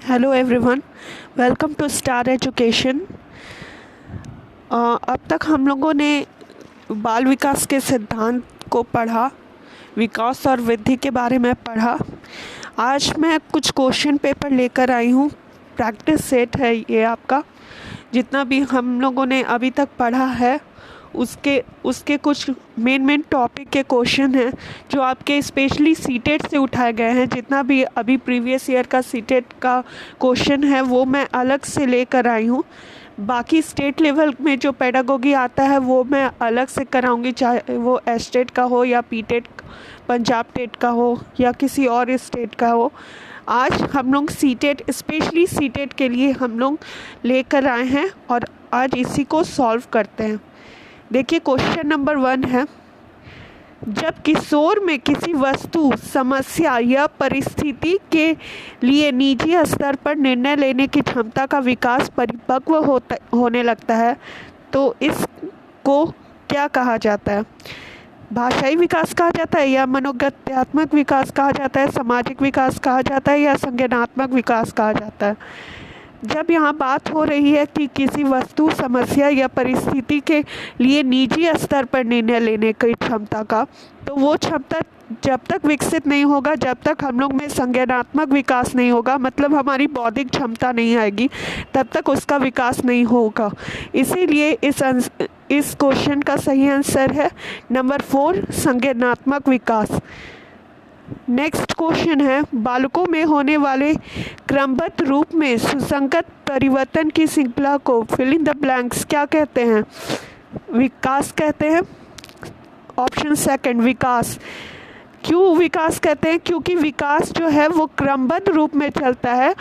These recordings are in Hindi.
Hello everyone, welcome to star education. अब तक हम लोगों ने बाल विकास के सिद्धांत को पढ़ा, विकास और वृद्धि के बारे में पढ़ा। आज मैं कुछ क्वेश्चन पेपर लेकर आई हूँ। प्रैक्टिस सेट है ये आपका। जितना भी हम लोगों ने अभी तक पढ़ा है उसके कुछ मेन टॉपिक के क्वेश्चन हैं जो आपके स्पेशली सीटेट से उठाए गए हैं। जितना भी अभी प्रीवियस ईयर का सीटेट का क्वेश्चन है वो मैं अलग से लेकर आई हूँ। बाकी स्टेट लेवल में जो पेडागोगी आता है वो मैं अलग से कराऊंगी, चाहे वो एस्टेट का हो या पीटेट, पंजाब टेट का हो या किसी और स्टेट का हो। आज हम लोग सीटेट, स्पेशली सीटेट के लिए हम लोग लेकर आए हैं और आज इसी को सॉल्व करते हैं। देखिए, क्वेश्चन नंबर 1 है, जब किशोर में किसी वस्तु, समस्या या परिस्थिति के लिए निजी स्तर पर निर्णय लेने की क्षमता का विकास परिपक्व होने लगता है तो इसको क्या कहा जाता है? भाषाई विकास कहा जाता है या मनोगत्यात्मक विकास कहा जाता है, सामाजिक विकास कहा जाता है या संज्ञानात्मक विकास कहा जाता है? जब यहाँ बात हो रही है कि किसी वस्तु, समस्या या परिस्थिति के लिए निजी स्तर पर निर्णय लेने की क्षमता का, तो वो क्षमता जब तक विकसित नहीं होगा, जब तक हम लोग में संज्ञानात्मक विकास नहीं होगा, मतलब हमारी बौद्धिक क्षमता नहीं आएगी, तब तक उसका विकास नहीं होगा। इसीलिए इस क्वेश्चन का सही आंसर है नंबर 4, संज्ञानात्मक विकास। नेक्स्ट क्वेश्चन है, बालकों में होने वाले क्रमबद्ध रूप में सुसंगत परिवर्तन की श्रृंखला को फिल इन द ब्लैंक्स क्या कहते हैं? विकास कहते हैं। ऑप्शन सेकंड, विकास। क्यों विकास कहते हैं? क्योंकि विकास जो है वो क्रमबद्ध रूप में चलता है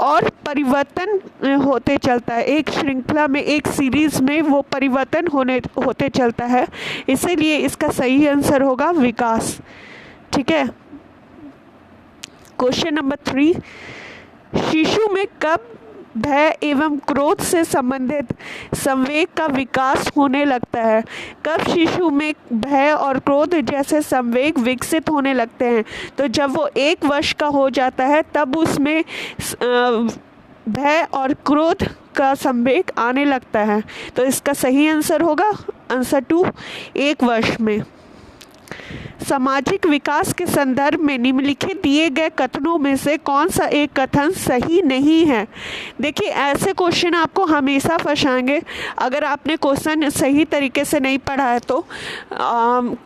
और परिवर्तन होते चलता है। एक श्रृंखला में, एक सीरीज में वो परिवर्तन होते चलता है, इसीलिए इसका सही आंसर होगा विकास। ठीक है। क्वेश्चन नंबर 3, शिशु में कब भय एवं क्रोध से संबंधित संवेग का विकास होने लगता है? कब शिशु में भय और क्रोध जैसे संवेग विकसित होने लगते हैं? तो जब वो 1 वर्ष का हो जाता है तब उसमें भय और क्रोध का संवेग आने लगता है। तो इसका सही आंसर होगा आंसर 2, 1 वर्ष में। सामाजिक विकास के संदर्भ में निम्नलिखित दिए गए कथनों में से कौन सा एक कथन सही नहीं है? देखिए, ऐसे क्वेश्चन आपको हमेशा फंसाएंगे अगर आपने क्वेश्चन सही तरीके से नहीं पढ़ा है तो।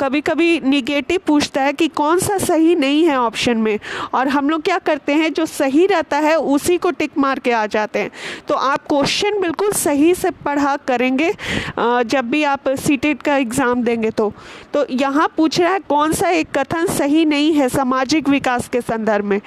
कभी कभी निगेटिव पूछता है कि कौन सा सही नहीं है ऑप्शन में, और हम लोग क्या करते हैं, जो सही रहता है उसी को टिक मार के आ जाते हैं। तो आप क्वेश्चन बिल्कुल सही से पढ़ा करेंगे जब भी आप सीटेट का एग्ज़ाम देंगे तो यहाँ पूछ रहा है कौन सा एक कथन सही नहीं है सामाजिक विकास के संदर्भ में।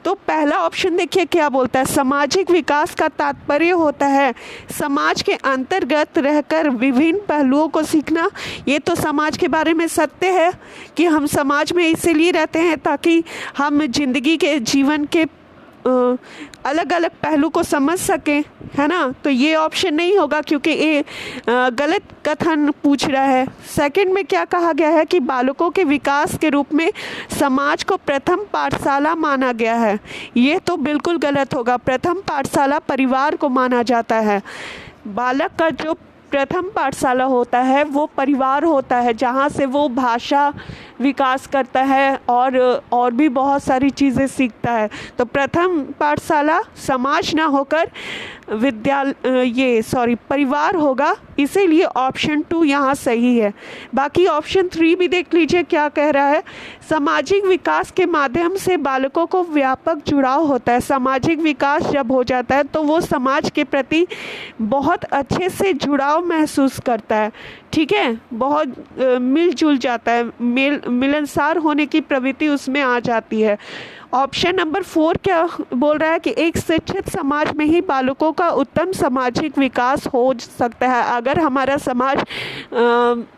तो पहला ऑप्शन देखिए क्या बोलता है, सामाजिक विकास का तात्पर्य होता है समाज के अंतर्गत रहकर विभिन्न पहलुओं को सीखना। ये तो समाज के बारे में सत्य है कि हम समाज में इसीलिए रहते हैं ताकि हम जिंदगी के, जीवन के अलग अलग पहलू को समझ सकें, है ना। तो ये ऑप्शन नहीं होगा क्योंकि ये गलत कथन पूछ रहा है। सेकंड में क्या कहा गया है कि बालकों के विकास के रूप में समाज को प्रथम पाठशाला माना गया है। ये तो बिल्कुल गलत होगा। प्रथम पाठशाला परिवार को माना जाता है। बालक का जो प्रथम पाठशाला होता है वो परिवार होता है, जहाँ से वो भाषा विकास करता है और भी बहुत सारी चीज़ें सीखता है। तो प्रथम पाठशाला समाज ना होकर परिवार होगा, इसीलिए ऑप्शन 2 यहाँ सही है। बाकी ऑप्शन 3 भी देख लीजिए क्या कह रहा है, सामाजिक विकास के माध्यम से बालकों को व्यापक जुड़ाव होता है। सामाजिक विकास जब हो जाता है तो वो समाज के प्रति बहुत अच्छे से जुड़ाव महसूस करता है। ठीक है, बहुत मिलजुल जाता है, मिलनसार होने की प्रवृत्ति उसमें आ जाती है। ऑप्शन नंबर 4 क्या बोल रहा है कि एक शिक्षित समाज में ही बालकों का उत्तम सामाजिक विकास हो सकता है। अगर हमारा समाज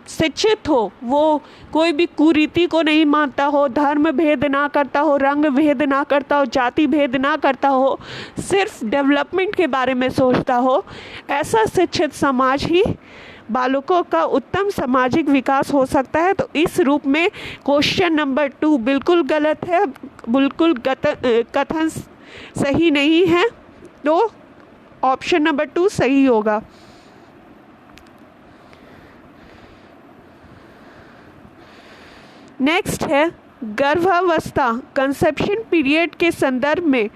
शिक्षित हो, वो कोई भी कुरीति को नहीं मानता हो, धर्म भेद ना करता हो, रंग भेद ना करता हो, जाति भेद ना करता हो, सिर्फ डेवलपमेंट के बारे में सोचता हो, ऐसा शिक्षित समाज ही बालकों का उत्तम सामाजिक विकास हो सकता है। तो इस रूप में क्वेश्चन नंबर 2 बिल्कुल गलत है, बिल्कुल कथन सही नहीं है, तो ऑप्शन नंबर 2 सही होगा। नेक्स्ट है गर्भावस्था कंसेप्शन पीरियड के संदर्भ में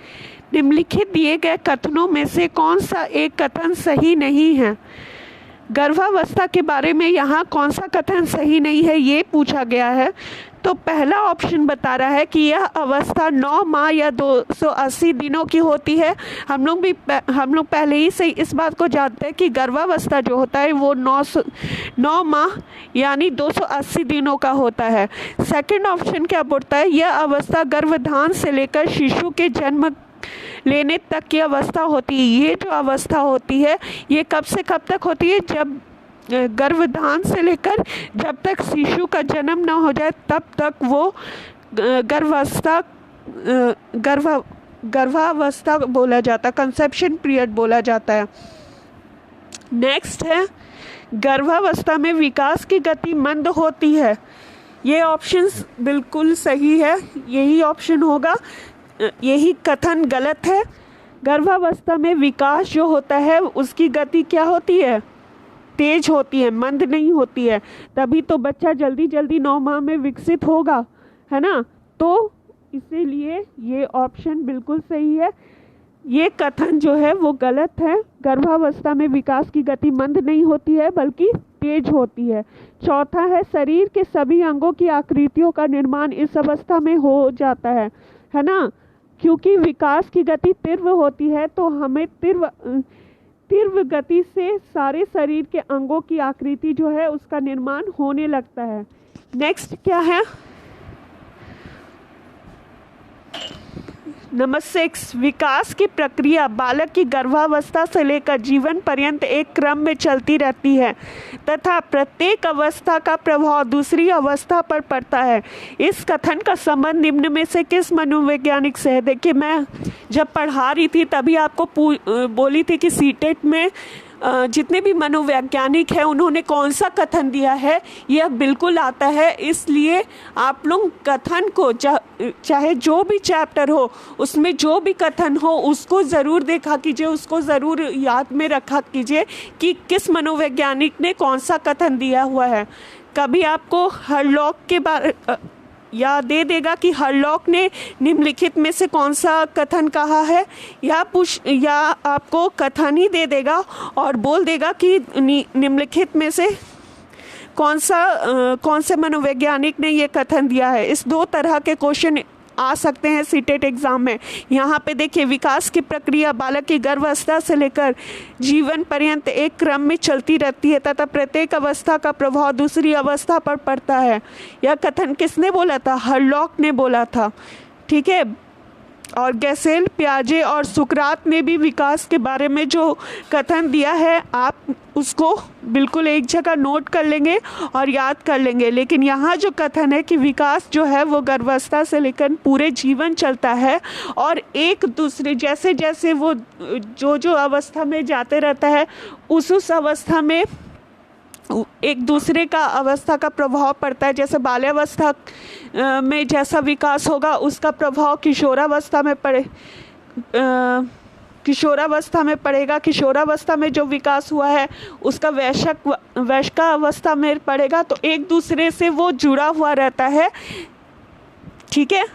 निम्नलिखित दिए गए कथनों में से कौन सा एक कथन सही नहीं है। गर्भावस्था के बारे में यहाँ कौन सा कथन सही नहीं है ये पूछा गया है। तो पहला ऑप्शन बता रहा है कि यह अवस्था 9 माह या 280 दिनों की होती है। हम लोग पहले ही से इस बात को जानते हैं कि गर्भावस्था जो होता है वो 9 माह यानी 280 दिनों का होता है। सेकंड ऑप्शन क्या बोलता है, यह अवस्था गर्भधान से लेकर शिशु के जन्म लेने तक की अवस्था होती है। ये जो अवस्था होती है ये कब से कब तक होती है, जब गर्भधान से लेकर जब तक शिशु का जन्म ना हो जाए तब तक वो गर्भावस्था बोला जाता है, कंसेप्शन पीरियड बोला जाता है। नेक्स्ट है गर्भावस्था में विकास की गति मंद होती है। ये ऑप्शन बिल्कुल सही है, यही ऑप्शन होगा। यही कथन गलत है। गर्भावस्था में विकास जो होता है उसकी गति क्या होती है, तेज होती है, मंद नहीं होती है। तभी तो बच्चा जल्दी 9 माह में विकसित होगा, है ना। तो इसीलिए ये ऑप्शन बिल्कुल सही है। ये कथन जो है वो गलत है। गर्भावस्था में विकास की गति मंद नहीं होती है बल्कि तेज होती है। चौथा है शरीर के सभी अंगों की आकृतियों का निर्माण इस अवस्था में हो जाता है ना। क्योंकि विकास की गति तीव्र होती है तो हमें तीव्र गति से सारे शरीर के अंगों की आकृति जो है उसका निर्माण होने लगता है। नेक्स्ट क्या है, नंबर 6, विकास की प्रक्रिया बालक की गर्भावस्था से लेकर जीवन पर्यंत एक क्रम में चलती रहती है तथा प्रत्येक अवस्था का प्रभाव दूसरी अवस्था पर पड़ता है। इस कथन का संबंध निम्न में से किस मनोवैज्ञानिक से है। देखिए, मैं जब पढ़ा रही थी तभी आपको बोली थी कि सीटेट में जितने भी मनोवैज्ञानिक हैं उन्होंने कौन सा कथन दिया है, यह बिल्कुल आता है। इसलिए आप लोग कथन को चाहे जो भी चैप्टर हो उसमें जो भी कथन हो उसको ज़रूर देखा कीजिए, उसको ज़रूर याद में रखा कीजिए कि किस मनोवैज्ञानिक ने कौन सा कथन दिया हुआ है। कभी आपको हरलॉक के बारे या दे देगा कि हरलॉक ने निम्नलिखित में से कौन सा कथन कहा है, या आपको कथन ही दे देगा और बोल देगा कि निम्नलिखित में से कौन से मनोवैज्ञानिक ने ये कथन दिया है। इस 2 तरह के क्वेश्चन आ सकते हैं सीटेट एग्ज़ाम में। यहाँ पे देखिए, विकास की प्रक्रिया बालक की गर्भावस्था से लेकर जीवन पर्यंत एक क्रम में चलती रहती है तथा प्रत्येक अवस्था का प्रभाव दूसरी अवस्था पर पड़ता है। यह कथन किसने बोला था, हरलॉक ने बोला था, ठीक है। और गैसेल, पियाजे और सुकरात ने भी विकास के बारे में जो कथन दिया है आप उसको बिल्कुल एक जगह नोट कर लेंगे और याद कर लेंगे। लेकिन यहाँ जो कथन है कि विकास जो है वो गर्भावस्था से लेकर पूरे जीवन चलता है और एक दूसरे जैसे जैसे वो जो अवस्था में जाते रहता है उस अवस्था में एक दूसरे का अवस्था का प्रभाव पड़ता है। जैसे बाल्यावस्था में जैसा विकास होगा उसका प्रभाव किशोरावस्था में पड़ेगा। किशोरावस्था में जो विकास हुआ है उसका वयस्कावस्था में पड़ेगा। तो एक दूसरे से वो जुड़ा हुआ रहता है, ठीक है।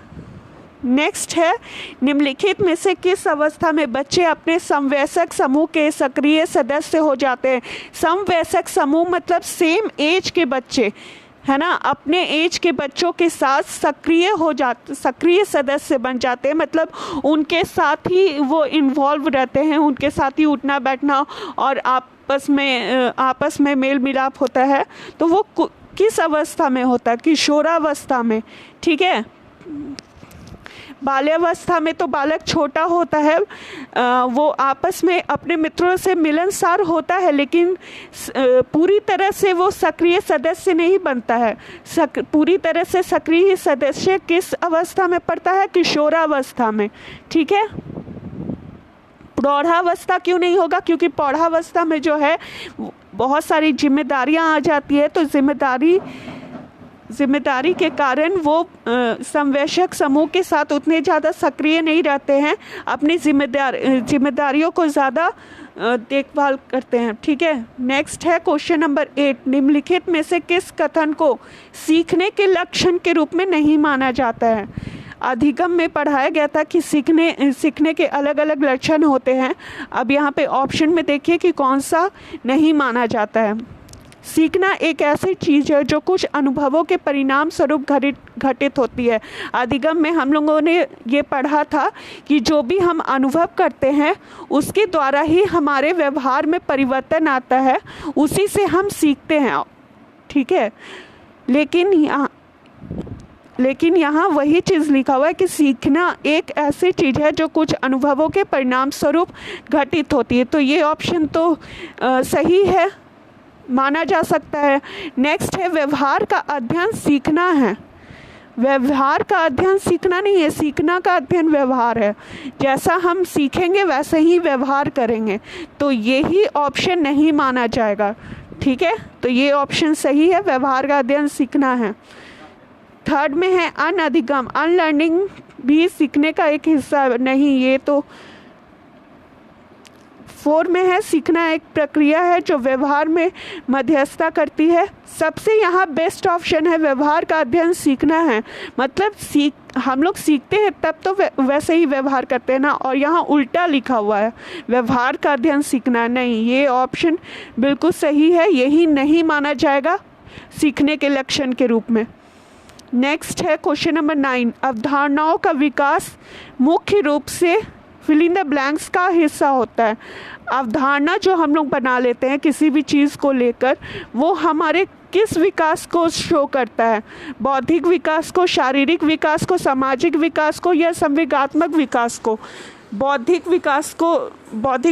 नेक्स्ट है, निम्नलिखित में से किस अवस्था में बच्चे अपने समवयस्क समूह के सक्रिय सदस्य हो जाते हैं। समवयस्क समूह मतलब सेम एज के बच्चे, है ना, अपने एज के बच्चों के साथ सक्रिय सदस्य बन जाते हैं। मतलब उनके साथ ही वो इन्वॉल्व रहते हैं, उनके साथ ही उठना बैठना और आपस में मेल मिलाप होता है। तो वो किस अवस्था में होता है, किशोरावस्था में, ठीक है। बाल्यावस्था में तो बालक छोटा होता है, वो आपस में अपने मित्रों से मिलनसार होता है लेकिन पूरी तरह से वो सक्रिय सदस्य नहीं बनता है। पूरी तरह से सक्रिय सदस्य किस अवस्था में पड़ता है, किशोरावस्था में, ठीक है। प्रौढ़ावस्था क्यों नहीं होगा, क्योंकि प्रौढ़ावस्था में जो है बहुत सारी जिम्मेदारियां आ जाती है। तो जिम्मेदारी जिम्मेदारी के कारण वो समवयस्क समूह के साथ उतने ज़्यादा सक्रिय नहीं रहते हैं, अपनी जिम्मेदारियों को ज़्यादा देखभाल करते हैं। ठीक है, नेक्स्ट है क्वेश्चन नंबर 8, निम्नलिखित में से किस कथन को सीखने के लक्षण के रूप में नहीं माना जाता है? अधिगम में पढ़ाया गया था कि सीखने के अलग अलग लक्षण होते हैं। अब यहाँ पे ऑप्शन में देखिए कि कौन सा नहीं माना जाता है। सीखना एक ऐसी चीज़ है जो कुछ अनुभवों के परिणाम स्वरूप घटित होती है। अधिगम में हम लोगों ने ये पढ़ा था कि जो भी हम अनुभव करते हैं उसके द्वारा ही हमारे व्यवहार में परिवर्तन आता है, उसी से हम सीखते हैं। ठीक है, लेकिन यहाँ वही चीज़ लिखा हुआ है कि सीखना एक ऐसी चीज़ है जो कुछ अनुभवों के परिणाम स्वरूप घटित होती है। तो ये ऑप्शन तो सही है, माना जा सकता है। नेक्स्ट है व्यवहार का अध्ययन सीखना है। व्यवहार का अध्ययन सीखना नहीं है, सीखना का अध्ययन व्यवहार है। जैसा हम सीखेंगे वैसे ही व्यवहार करेंगे, तो यही ऑप्शन नहीं माना जाएगा। ठीक है, तो ये ऑप्शन सही है, व्यवहार का अध्ययन सीखना है। थर्ड में है अनधिगम, अनलर्निंग भी सीखने का एक हिस्सा नहीं, ये तो। 4 में है सीखना एक प्रक्रिया है जो व्यवहार में मध्यस्थता करती है। सबसे यहाँ बेस्ट ऑप्शन है व्यवहार का अध्ययन सीखना है, मतलब हम लोग सीखते हैं तब तो वैसे ही व्यवहार करते हैं ना, और यहाँ उल्टा लिखा हुआ है व्यवहार का अध्ययन सीखना नहीं। ये ऑप्शन बिल्कुल सही है, यही नहीं माना जाएगा सीखने के लक्षण के रूप में। नेक्स्ट है क्वेश्चन नंबर 9, अवधारणाओं का विकास मुख्य रूप से फिल इन द ब्लैंक्स का हिस्सा होता है। अवधारणा जो हम लोग बना लेते हैं किसी भी चीज़ को लेकर, वो हमारे किस विकास को शो करता है? बौद्धिक विकास को, शारीरिक विकास को, सामाजिक विकास को, या संवेगात्मक विकास को? बौद्धिक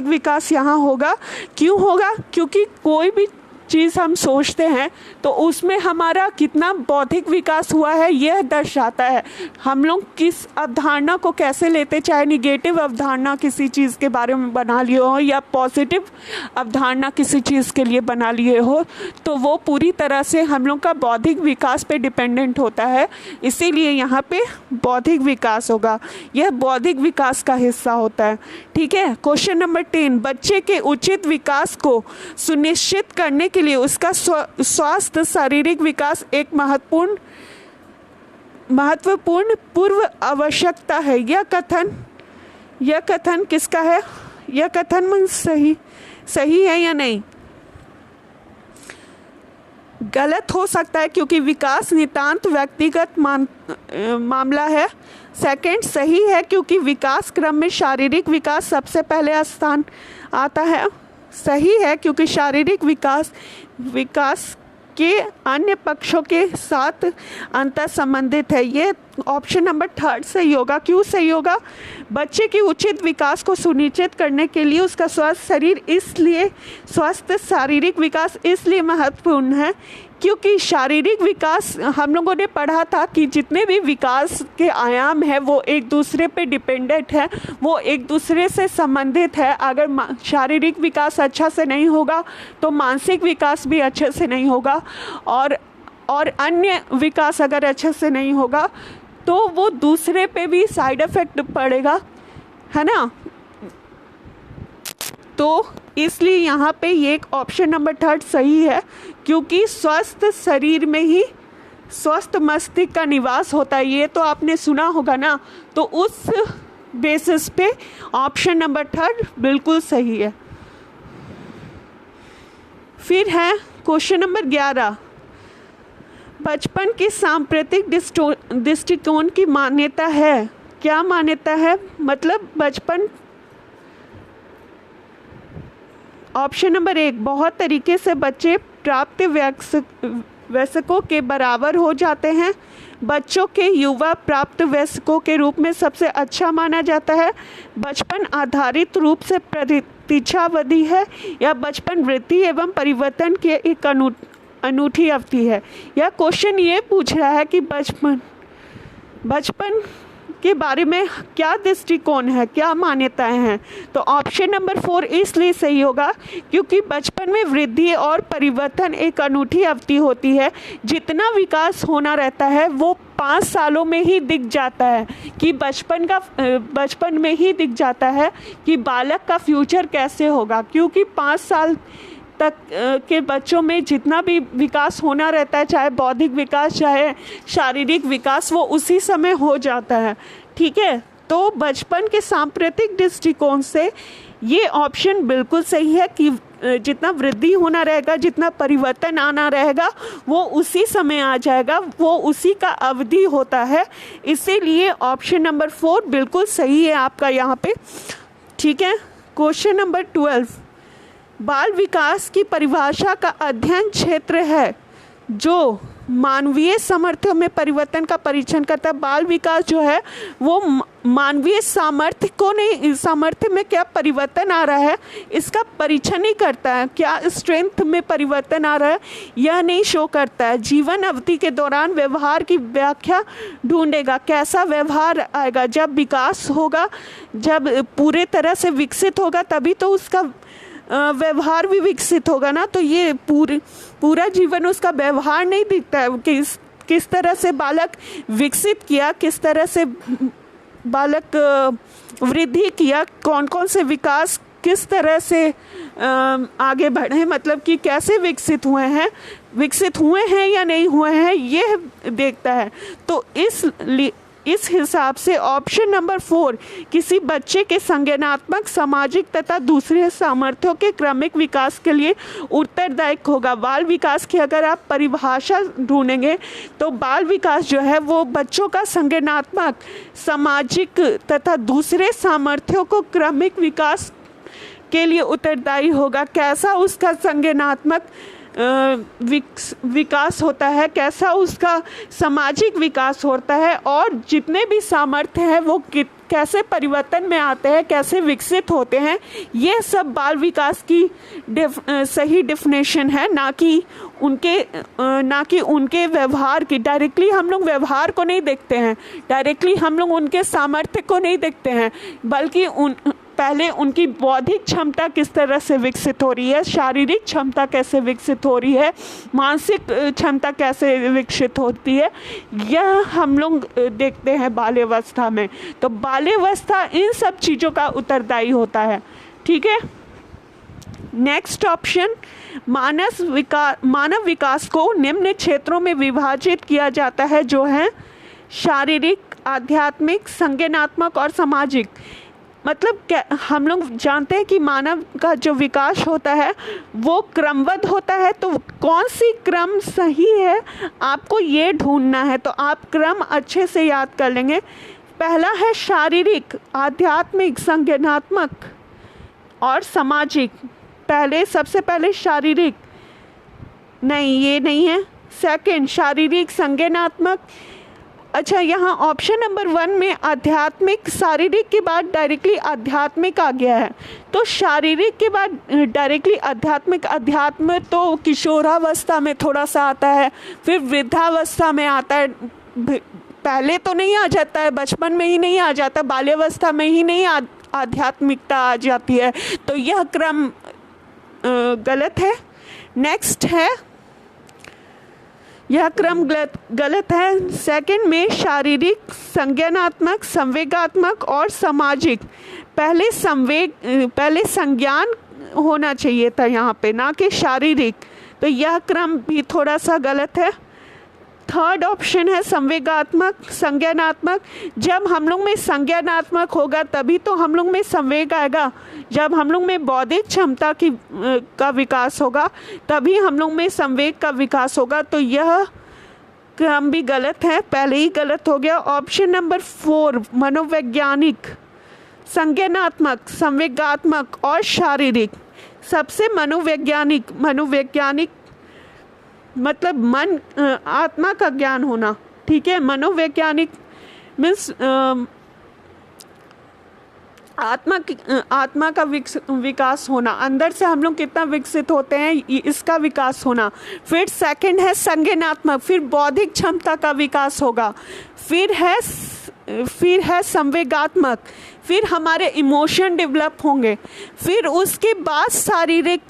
विकास यहाँ होगा। क्यों होगा? क्योंकि कोई भी चीज़ हम सोचते हैं तो उसमें हमारा कितना बौद्धिक विकास हुआ है यह दर्शाता है। हम लोग किस अवधारणा को कैसे लेते, चाहे निगेटिव अवधारणा किसी चीज़ के बारे में बना लिए हो या पॉजिटिव अवधारणा किसी चीज़ के लिए बना लिए हो, तो वो पूरी तरह से हम लोग का बौद्धिक विकास पे डिपेंडेंट होता है। इसीलिए यहाँ पे बौद्धिक विकास होगा, यह बौद्धिक विकास का हिस्सा होता है। ठीक है, क्वेश्चन नंबर 10, बच्चे के उचित विकास को सुनिश्चित करने के लिए उसका स्वास्थ्य शारीरिक विकास एक महत्वपूर्ण पूर्व आवश्यकता है। यह कथन किसका है? यह कथन सही है या नहीं? गलत हो सकता है क्योंकि विकास नितांत व्यक्तिगत मामला है। सेकंड, सही है क्योंकि विकास क्रम में शारीरिक विकास सबसे पहले स्थान आता है। सही है क्योंकि शारीरिक विकास के अन्य पक्षों के साथ अंतर संबंधित है। ये ऑप्शन नंबर 3 सही होगा। क्यों सही होगा? बच्चे के उचित विकास को सुनिश्चित करने के लिए उसका स्वस्थ शारीरिक विकास इसलिए महत्वपूर्ण है क्योंकि शारीरिक विकास हम लोगों ने पढ़ा था कि जितने भी विकास के आयाम हैं वो एक दूसरे पे डिपेंडेंट है, वो एक दूसरे से संबंधित है। अगर शारीरिक विकास अच्छा से नहीं होगा तो मानसिक विकास भी अच्छे से नहीं होगा, और अन्य विकास अगर अच्छे से नहीं होगा तो वो दूसरे पे भी साइड इफ़ेक्ट पड़ेगा, है ना। तो इसलिए यहाँ पे ये एक ऑप्शन नंबर 3 सही है क्योंकि स्वस्थ शरीर में ही स्वस्थ मस्तिष्क का निवास होता है। ये तो आपने सुना होगा ना, तो उस बेसिस पे ऑप्शन नंबर 3 बिल्कुल सही है। फिर है क्वेश्चन नंबर 11, बचपन के सांप्रतिक दृष्टिकोण की मान्यता है। क्या मान्यता है? मतलब बचपन, ऑप्शन नंबर 1, बहुत तरीके से बच्चे प्राप्त वयस्कों के बराबर हो जाते हैं। बच्चों के युवा प्राप्त वयस्कों के रूप में सबसे अच्छा माना जाता है। बचपन आधारित रूप से प्रतीक्षावधि है, या बचपन वृद्धि एवं परिवर्तन की एक अनूठी अवधि है। यह क्वेश्चन ये पूछ रहा है कि बचपन के बारे में क्या दृष्टिकोण है, क्या मान्यताएं हैं? तो ऑप्शन नंबर 4 इसलिए सही होगा क्योंकि बचपन में वृद्धि और परिवर्तन एक अनूठी अवधि होती है। जितना विकास होना रहता है वो 5 सालों में ही दिख जाता है कि बचपन में ही दिख जाता है कि बालक का फ्यूचर कैसे होगा, क्योंकि 5 साल तक के बच्चों में जितना भी विकास होना रहता है, चाहे बौद्धिक विकास चाहे शारीरिक विकास, वो उसी समय हो जाता है। ठीक है, तो बचपन के सांप्रतिक दृष्टिकोण से ये ऑप्शन बिल्कुल सही है कि जितना वृद्धि होना रहेगा, जितना परिवर्तन आना रहेगा वो उसी समय आ जाएगा, वो उसी का अवधि होता है। इसीलिए ऑप्शन नंबर 4 बिल्कुल सही है आपका यहाँ पे। ठीक है, क्वेश्चन नंबर 12, बाल विकास की परिभाषा का अध्ययन क्षेत्र है जो मानवीय सामर्थ्य में परिवर्तन का परीक्षण करता है। बाल विकास जो है वो मानवीय सामर्थ्य में क्या परिवर्तन आ रहा है इसका परीक्षण नहीं करता है, क्या स्ट्रेंथ में परिवर्तन आ रहा है यह नहीं शो करता है। जीवन अवधि के दौरान व्यवहार की व्याख्या ढूंढेगा, कैसा व्यवहार आएगा जब विकास होगा, जब पूरे तरह से विकसित होगा तभी तो उसका व्यवहार भी विकसित होगा ना। तो ये पूरा जीवन उसका व्यवहार नहीं दिखता है कि किस तरह से बालक विकसित किया, किस तरह से बालक वृद्धि किया, कौन कौन से विकास किस तरह से आगे बढ़े, मतलब कि कैसे विकसित हुए हैं या नहीं हुए हैं, ये देखता है। तो इस हिसाब से ऑप्शन नंबर 4 किसी बच्चे के संज्ञानात्मक, सामाजिक तथा दूसरे सामर्थ्यों के क्रमिक विकास के लिए उत्तरदायी होगा। बाल विकास की अगर आप परिभाषा ढूंढेंगे तो बाल विकास जो है वो बच्चों का संज्ञानात्मक, सामाजिक तथा दूसरे सामर्थ्यों को क्रमिक विकास के लिए उत्तरदायी होगा। कैसा उसका संज्ञानात्मक विकास होता है, कैसा उसका सामाजिक विकास होता है, और जितने भी सामर्थ्य हैं वो कैसे परिवर्तन में आते हैं, कैसे विकसित होते हैं, ये सब बाल विकास की सही डेफिनेशन है, ना कि उनके व्यवहार की। डायरेक्टली हम लोग व्यवहार को नहीं देखते हैं, डायरेक्टली हम लोग उनके सामर्थ्य को नहीं देखते हैं, बल्कि पहले उनकी बौद्धिक क्षमता किस तरह से विकसित हो रही है, शारीरिक क्षमता कैसे विकसित हो रही है, मानसिक क्षमता कैसे विकसित होती है, यह हम लोग देखते हैं बाल्यावस्था में। तो बाल्यावस्था इन सब चीज़ों का उत्तरदायी होता है। ठीक है, नेक्स्ट ऑप्शन, मानव विकास को निम्न क्षेत्रों में विभाजित किया जाता है जो है शारीरिक, आध्यात्मिक, संज्ञानात्मक और सामाजिक। मतलब क्या हम लोग जानते हैं कि मानव का जो विकास होता है वो क्रमबद्ध होता है, तो कौन सी क्रम सही है आपको ये ढूंढना है। तो आप क्रम अच्छे से याद कर लेंगे। पहला है शारीरिक, आध्यात्मिक, संज्ञानात्मक और सामाजिक। सबसे पहले शारीरिक, नहीं ये नहीं है। सेकंड शारीरिक, संज्ञानात्मक। अच्छा, यहाँ ऑप्शन नंबर 1 में आध्यात्मिक, शारीरिक के बाद डायरेक्टली आध्यात्मिक आ गया है, तो शारीरिक के बाद डायरेक्टली आध्यात्मिक। अध्यात्म तो किशोरावस्था में थोड़ा सा आता है, फिर वृद्धावस्था में आता है, पहले तो नहीं आ जाता है, बचपन में ही नहीं आ जाता, बाल्यावस्था में ही नहीं आध्यात्मिकता आ जाती है, तो यह क्रम गलत है। नेक्स्ट है, यह क्रम गलत है। सेकंड में शारीरिक, संज्ञानात्मक, संवेगात्मक और सामाजिक। पहले संज्ञान होना चाहिए था यहाँ पे, ना कि शारीरिक, तो यह क्रम भी थोड़ा सा गलत है। थर्ड ऑप्शन है संवेगात्मक, संज्ञानात्मक। जब हम लोग में संज्ञानात्मक होगा तभी तो हम लोग में संवेग आएगा, जब हम लोग में बौद्धिक क्षमता का विकास होगा तभी हम लोग में संवेग का विकास होगा। तो यह क्रम भी गलत है, पहले ही गलत हो गया। ऑप्शन नंबर 4 मनोवैज्ञानिक, संज्ञानात्मक, संवेगात्मक और शारीरिक। सबसे मनोवैज्ञानिक मतलब मन, आत्मा का ज्ञान होना। ठीक है, मनोवैज्ञानिक मीन्स आत्मा का विकास होना, अंदर से हम लोग कितना विकसित होते हैं इसका विकास होना। फिर सेकंड है संज्ञानात्मक, फिर बौद्धिक क्षमता का विकास होगा। फिर है फिर है संवेगात्मक, फिर हमारे इमोशन डेवलप होंगे, फिर उसके बाद शारीरिक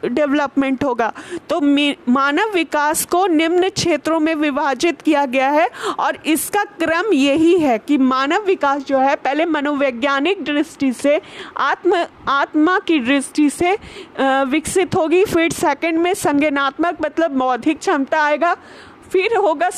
डेवलपमेंट होगा। तो मानव विकास को निम्न क्षेत्रों में विभाजित किया गया है और इसका क्रम यही है कि मानव विकास जो है पहले मनोवैज्ञानिक दृष्टि से आत्मा की दृष्टि से विकसित होगी, फिर सेकंड में संज्ञानात्मक मतलब बौद्धिक क्षमता आएगा, फिर होगा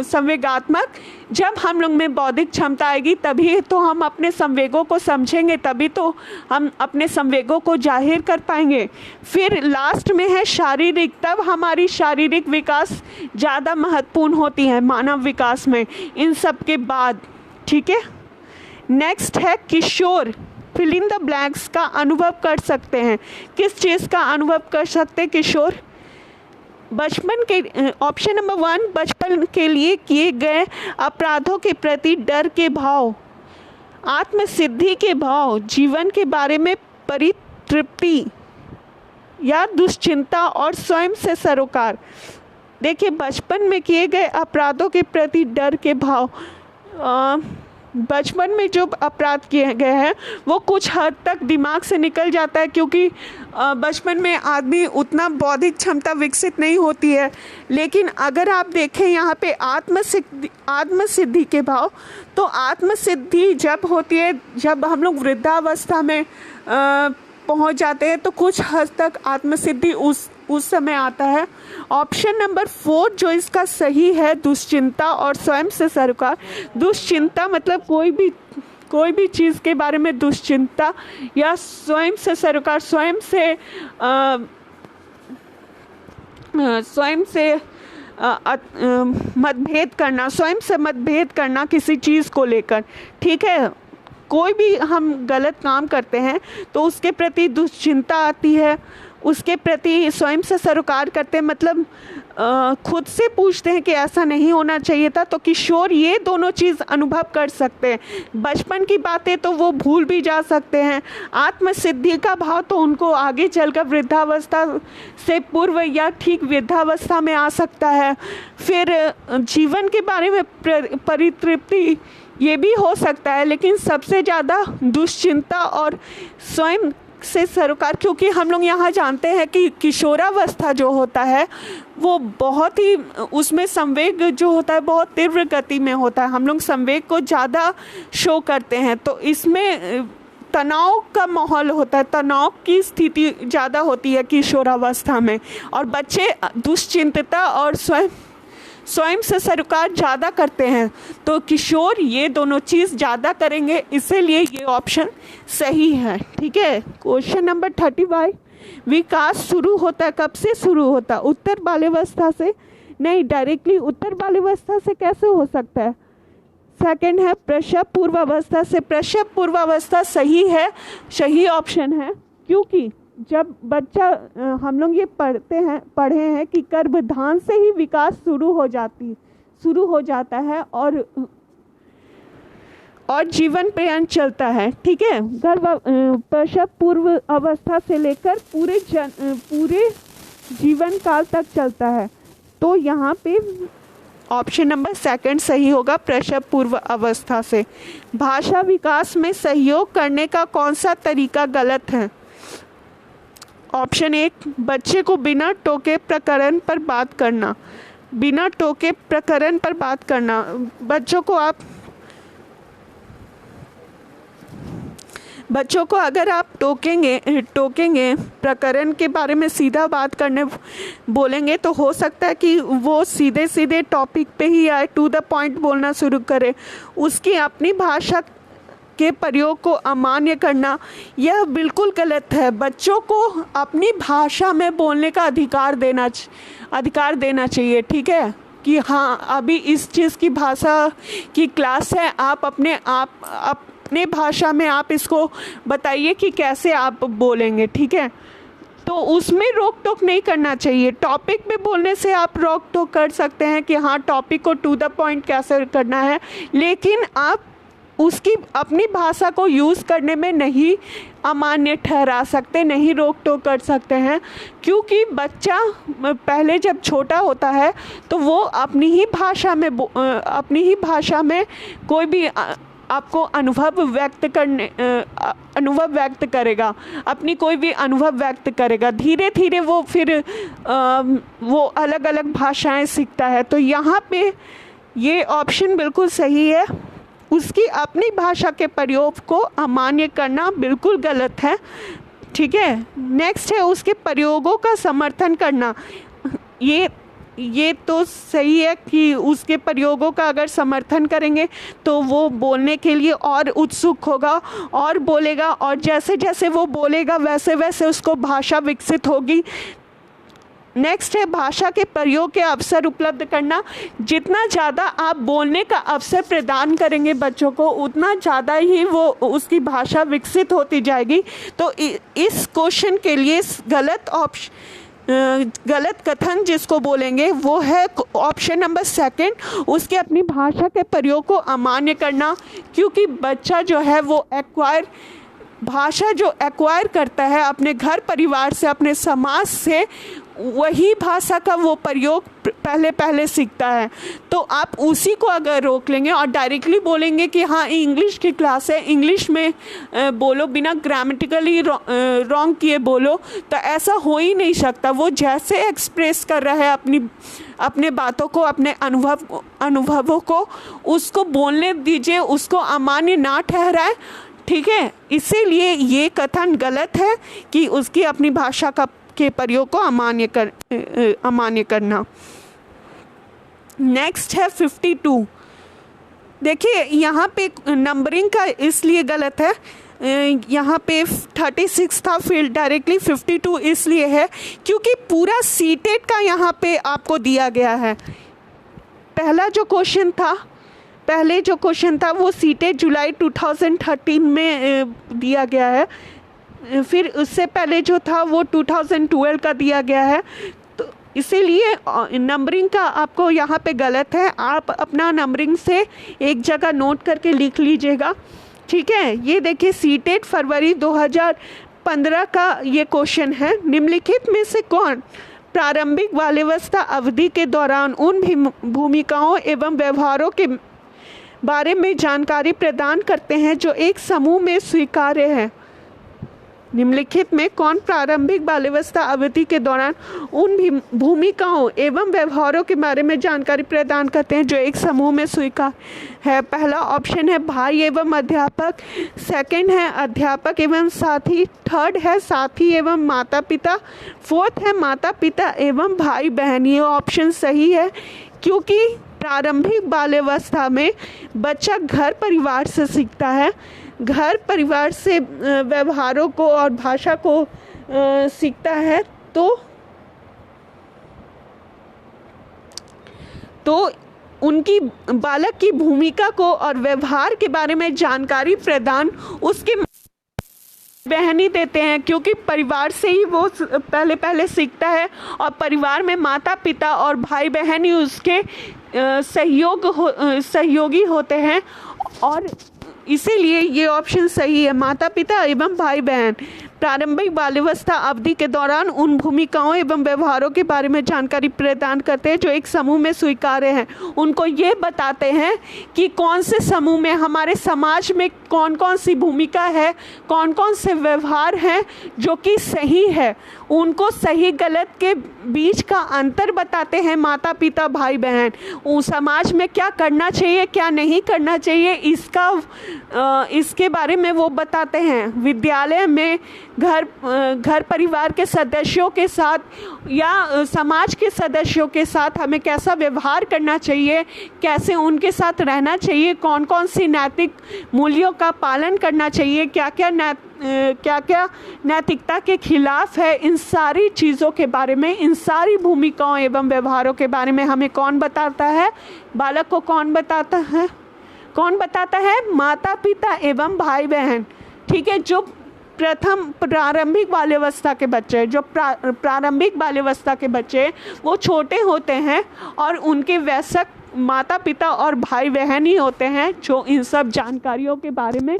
संवेगात्मक। जब हम लोग में बौद्धिक क्षमता आएगी तभी तो हम अपने संवेगों को समझेंगे, तभी तो हम अपने संवेगों को जाहिर कर पाएंगे। फिर लास्ट में है शारीरिक, तब हमारी शारीरिक विकास ज़्यादा महत्वपूर्ण होती है मानव विकास में इन सब के बाद। ठीक है, नेक्स्ट है किशोर। फिल इन द ब्लैंक्स का अनुभव कर सकते हैं। किस चीज़ का अनुभव कर सकते हैं किशोर? बचपन के, ऑप्शन नंबर 1, बचपन के लिए किए गए अपराधों के प्रति डर के भाव, आत्मसिद्धि के भाव, जीवन के बारे में परितृप्ति या दुश्चिंता और स्वयं से सरोकार। देखिए, बचपन में किए गए अपराधों के प्रति डर के भाव, बचपन में जो अपराध किए गए हैं वो कुछ हद तक दिमाग से निकल जाता है, क्योंकि बचपन में आदमी उतना बौद्धिक क्षमता विकसित नहीं होती है। लेकिन अगर आप देखें यहाँ पे आत्मसिद्धि के भाव, तो आत्मसिद्धि जब होती है जब हम लोग वृद्धावस्था में पहुँच जाते हैं, तो कुछ हद तक आत्मसिद्धि उस समय आता है। ऑप्शन नंबर 4 जो इसका सही है, दुश्चिंता और स्वयं से सरोकार। दुश्चिंता मतलब कोई भी चीज़ के बारे में दुश्चिंता, या स्वयं से सरोकार स्वयं से मतभेद करना, स्वयं से मतभेद करना किसी चीज़ को लेकर। ठीक है, कोई भी हम गलत काम करते हैं तो उसके प्रति दुश्चिंता आती है, उसके प्रति स्वयं से सरोकार करते हैं, मतलब खुद से पूछते हैं कि ऐसा नहीं होना चाहिए था। तो किशोर ये दोनों चीज़ अनुभव कर सकते हैं। बचपन की बातें तो वो भूल भी जा सकते हैं, आत्मसिद्धि का भाव तो उनको आगे चलकर वृद्धावस्था से पूर्व या ठीक वृद्धावस्था में आ सकता है। फिर जीवन के बारे में परितृप्ति ये भी हो सकता है, लेकिन सबसे ज़्यादा दुश्चिंता और स्वयं से सरोकार, क्योंकि हम लोग यहाँ जानते हैं कि किशोरावस्था जो होता है वो बहुत ही, उसमें संवेग जो होता है बहुत तीव्र गति में होता है, हम लोग संवेग को ज़्यादा शो करते हैं, तो इसमें तनाव का माहौल होता है, तनाव की स्थिति ज़्यादा होती है किशोरावस्था में, और बच्चे दुश्चिंतता और स्वयं से सरोकार ज़्यादा करते हैं। तो किशोर ये दोनों चीज़ ज़्यादा करेंगे, इसीलिए ये ऑप्शन सही है। ठीक है, क्वेश्चन नंबर 35, विकास शुरू होता है, कब से शुरू होता है? उत्तर बाल्यावस्था से? नहीं, डायरेक्टली उत्तर बाल्यावस्था से कैसे हो सकता है? सेकंड है प्रसव पूर्वावस्था से। प्रसव पूर्वावस्था सही है, सही ऑप्शन है, क्योंकि जब बच्चा, हम लोग ये पढ़े हैं कि गर्भाधान से ही विकास शुरू हो जाता है और जीवन पर्यंत चलता है। ठीक है, प्रसव पूर्व अवस्था से लेकर पूरे जीवन काल तक चलता है। तो यहाँ पे ऑप्शन नंबर 2 सही होगा, प्रसव पूर्व अवस्था से। भाषा विकास में सहयोग करने का कौन सा तरीका गलत है? ऑप्शन 1, बच्चे को बिना टोके प्रकरण पर बात करना। बिना टोके प्रकरण पर बात करना, बच्चों को अगर आप टोकेंगे प्रकरण के बारे में सीधा बात करने बोलेंगे, तो हो सकता है कि वो सीधे टॉपिक पे ही आए, टू द पॉइंट बोलना शुरू करे। उसकी अपनी भाषा के प्रयोग को अमान्य करना, यह बिल्कुल गलत है। बच्चों को अपनी भाषा में बोलने का अधिकार देना चाहिए। ठीक है, कि हाँ, अभी इस चीज़ की भाषा की क्लास है, आप अपने भाषा में आप इसको बताइए कि कैसे आप बोलेंगे। ठीक है, तो उसमें रोक टोक नहीं करना चाहिए। टॉपिक में बोलने से आप रोक टोक कर सकते हैं कि हाँ, टॉपिक को टू द पॉइंट कैसे करना है, लेकिन आप उसकी अपनी भाषा को यूज़ करने में नहीं अमान्य ठहरा सकते, नहीं रोक टोक कर सकते हैं, क्योंकि बच्चा पहले जब छोटा होता है तो वो अपनी ही भाषा में कोई भी आपको अनुभव व्यक्त करेगा, अपनी कोई भी अनुभव व्यक्त करेगा। धीरे धीरे वो फिर वो अलग अलग भाषाएं सीखता है। तो यहाँ पे ये ऑप्शन बिल्कुल सही है। उसकी अपनी भाषा के प्रयोग को अमान्य करना बिल्कुल गलत है। ठीक है, नेक्स्ट है उसके प्रयोगों का समर्थन करना। ये तो सही है कि उसके प्रयोगों का अगर समर्थन करेंगे तो वो बोलने के लिए और उत्सुक होगा और बोलेगा, और जैसे जैसे वो बोलेगा वैसे वैसे उसको भाषा विकसित होगी। नेक्स्ट है भाषा के प्रयोग के अवसर उपलब्ध करना। जितना ज़्यादा आप बोलने का अवसर प्रदान करेंगे बच्चों को, उतना ज़्यादा ही वो उसकी भाषा विकसित होती जाएगी। तो इस क्वेश्चन के लिए गलत कथन जिसको बोलेंगे वो है ऑप्शन नंबर सेकंड, उसके अपनी भाषा के प्रयोग को अमान्य करना। क्योंकि बच्चा जो है वो भाषा जो एक्वायर करता है अपने घर परिवार से, अपने समाज से, वही भाषा का वो प्रयोग पहले सीखता है। तो आप उसी को अगर रोक लेंगे और डायरेक्टली बोलेंगे कि हाँ इंग्लिश की क्लास है, इंग्लिश में बोलो, बिना ग्रामेटिकली रॉन्ग किए बोलो, तो ऐसा हो ही नहीं सकता। वो जैसे एक्सप्रेस कर रहा है अपने बातों को, अपने अनुभवों को, उसको बोलने दीजिए, उसको अमान्य ना ठहराए। ठीक है, इसीलिए ये कथन गलत है कि उसकी अपनी भाषा के प्रयोग को अमान्य करना। नेक्स्ट है 52। देखिए यहाँ पे नंबरिंग का इसलिए गलत है, यहाँ पे 36 था, फिर डायरेक्टली 52 इसलिए है क्योंकि पूरा सीटेट का यहाँ पे आपको दिया गया है। पहले जो क्वेश्चन था वो सीटेट जुलाई 2013 में दिया गया है, फिर उससे पहले जो था वो 2012 का दिया गया है। तो इसीलिए नंबरिंग का आपको यहाँ पे गलत है। आप अपना नंबरिंग से एक जगह नोट करके लिख लीजिएगा। ठीक है, ये देखिए सीटेट फरवरी 2015 का ये क्वेश्चन है। निम्नलिखित में से कौन प्रारंभिक बाल्यावस्था अवधि के दौरान उन भूमिकाओं एवं व्यवहारों के बारे में जानकारी प्रदान करते हैं जो एक समूह में स्वीकार्य है? निम्नलिखित में कौन प्रारंभिक बाल्यावस्था अवधि के दौरान उन भूमिकाओं एवं व्यवहारों के बारे में जानकारी प्रदान करते हैं जो एक समूह में स्वीकार है? पहला ऑप्शन है भाई एवं अध्यापक, सेकंड है अध्यापक एवं साथी, थर्ड है साथी एवं माता पिता, फोर्थ है माता पिता एवं भाई बहन। ये ऑप्शन सही है क्योंकि प्रारंभिक बाल्यावस्था में बच्चा घर परिवार से सीखता है, घर परिवार से व्यवहारों को और भाषा को सीखता है। तो उनकी बालक की भूमिका को और व्यवहार के बारे में जानकारी प्रदान उसके बहनी देते हैं, क्योंकि परिवार से ही वो पहले सीखता है और परिवार में माता पिता और भाई बहन ही उसके सहयोगी होते हैं। और इसीलिए ये ऑप्शन सही है, माता पिता एवं भाई बहन प्रारंभिक बाल्यावस्था अवधि के दौरान उन भूमिकाओं एवं व्यवहारों के बारे में जानकारी प्रदान करते हैं जो एक समूह में स्वीकार्य हैं। उनको ये बताते हैं कि कौन से समूह में, हमारे समाज में कौन कौन सी भूमिका है, कौन कौन से व्यवहार हैं जो कि सही है। उनको सही गलत के बीच का अंतर बताते हैं माता पिता भाई बहन। उस समाज में क्या करना चाहिए क्या नहीं करना चाहिए इसके बारे में वो बताते हैं। विद्यालय में घर परिवार के सदस्यों के साथ या समाज के सदस्यों के साथ हमें कैसा व्यवहार करना चाहिए, कैसे उनके साथ रहना चाहिए, कौन कौन सी नैतिक मूल्यों का पालन करना चाहिए, क्या क्या नैतिकता के खिलाफ है, इन सारी चीज़ों के बारे में, इन सारी भूमिकाओं एवं व्यवहारों के बारे में हमें कौन बताता है? बालक को कौन बताता है? माता पिता एवं भाई बहन। ठीक है, जो प्रारंभिक बाल्यावस्था के बच्चे, जो प्रारंभिक बाल्यावस्था के बच्चे वो छोटे होते हैं और उनके वयस्क माता पिता और भाई बहन ही होते हैं जो इन सब जानकारियों के बारे में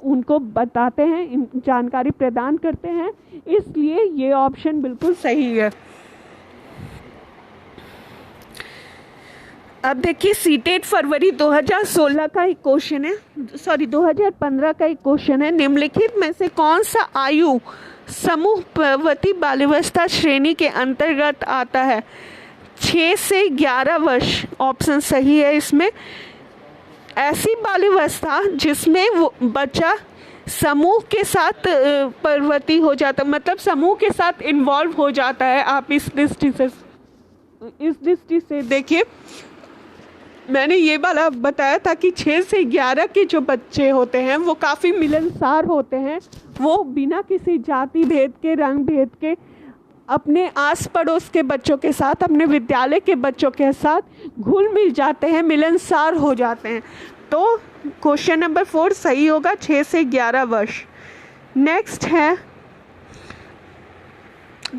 उनको बताते हैं, इन जानकारी प्रदान करते हैं, इसलिए ये ऑप्शन बिल्कुल सही है। अब देखिए सीटेट फरवरी 2016 का एक क्वेश्चन है, 2015 का एक क्वेश्चन है। निम्नलिखित में से कौन सा आयु समूह प्रवर्ती बाल्यावस्था श्रेणी के अंतर्गत आता है? 6 से 11 वर्ष ऑप्शन सही है। इसमें ऐसी बाल्यावस्था जिसमें वो बच्चा समूह के साथ प्रवृत्ति हो जाता, मतलब समूह के साथ इन्वॉल्व हो जाता है। आप इस दृष्टि से देखिए, मैंने ये वाला बताया था कि 6 से 11 के जो बच्चे होते हैं वो काफ़ी मिलनसार होते हैं। वो बिना किसी जाति भेद के, रंग भेद के अपने आस पड़ोस के बच्चों के साथ, अपने विद्यालय के बच्चों के साथ घुल मिल जाते हैं, मिलनसार हो जाते हैं। तो क्वेश्चन नंबर 4 सही होगा, 6 से 11 वर्ष। नेक्स्ट है